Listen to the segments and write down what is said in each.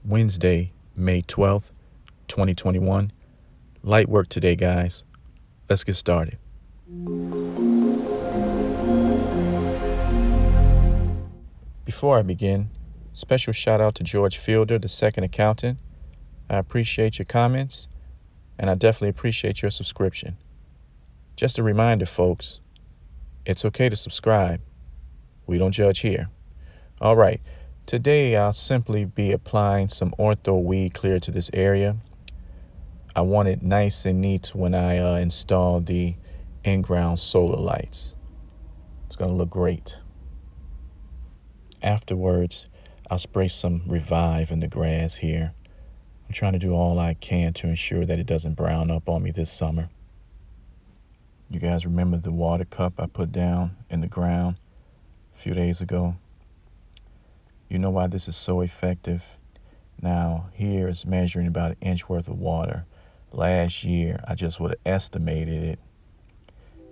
Wednesday, May 12th, 2021. Light work today, guys. Let's get started. Before I begin, special shout out to George Fielder, the second accountant. I appreciate your comments, and I definitely appreciate your subscription. Just a reminder, folks, it's okay to subscribe. We don't judge here. All right, today I'll simply be applying some Ortho WeedClear to this area. I want it nice and neat when I install the in-ground solar lights. It's going to look great. Afterwards, I'll spray some Revive in the grass here. I'm trying to do all I can to ensure that it doesn't brown up on me this summer. You guys remember the water cup I put down in the ground a few days ago? You know why this is so effective? Now, here is measuring about an inch worth of water. Last year, I just would have estimated it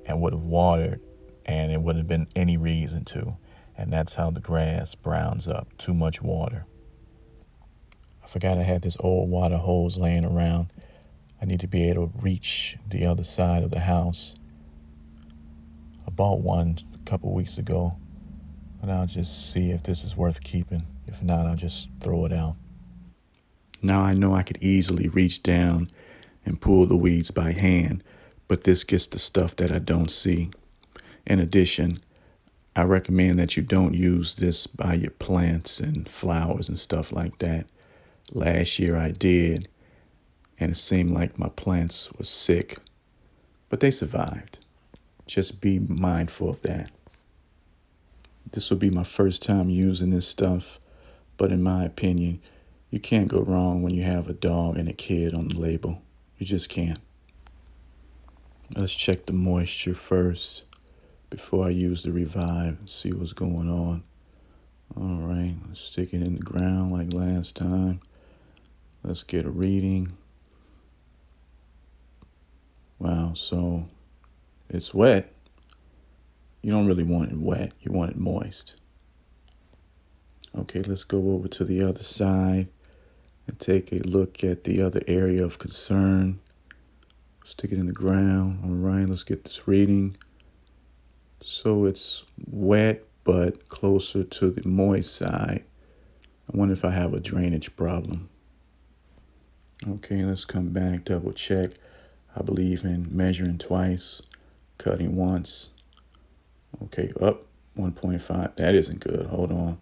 and would have watered, and it wouldn't have been any reason to. And that's how the grass browns up. Too much water. I forgot I had this old water hose laying around. I need to be able to reach the other side of the house. I bought one a couple weeks ago, but I'll just see if this is worth keeping. If not, I'll just throw it out. Now I know I could easily reach down and pull the weeds by hand, but this gets the stuff that I don't see. In addition, I recommend that you don't use this by your plants and flowers and stuff like that. Last year I did, and it seemed like my plants were sick, but they survived. Just be mindful of that. This will be my first time using this stuff, but in my opinion, you can't go wrong when you have a dog and a kid on the label. You just can't. Let's check the moisture first before I use the Revive and see what's going on. All right, let's stick it in the ground like last time. Let's get a reading. Wow, so it's wet. You don't really want it wet. You want it moist. Okay, let's go over to the other side and take a look at the other area of concern. Stick it in the ground. All right, let's get this reading. So it's wet, but closer to the moist side. I wonder if I have a drainage problem. Okay, let's come back, double check. I believe in measuring twice, cutting once. Okay, up 1.5. That isn't good. Hold on.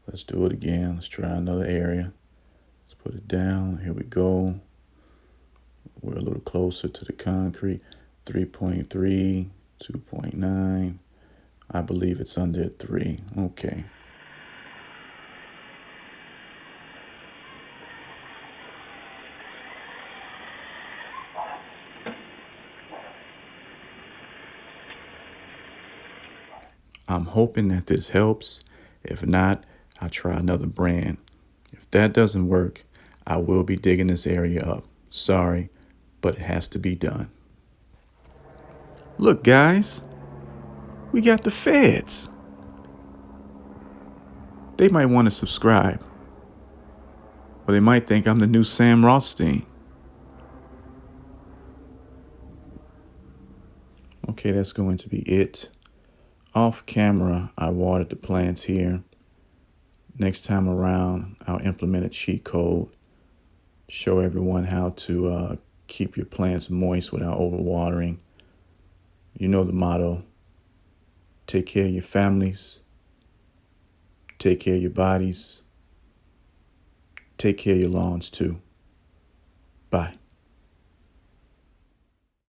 Let's do it again. Let's try another area. Let's put it down. Here we go. We're a little closer to the concrete. 3.3, 2.9. I believe it's under 3. Okay. I'm hoping that this helps. If not, I'll try another brand. If that doesn't work, I will be digging this area up. Sorry, but it has to be done. Look, guys, we got the feds. They might want to subscribe. Or they might think I'm the new Sam Rothstein. Okay, that's going to be it. Off camera, I watered the plants here. Next time around, I'll implement a cheat code. Show everyone how to keep your plants moist without overwatering. You know the motto. Take care of your families. Take care of your bodies. Take care of your lawns too. Bye.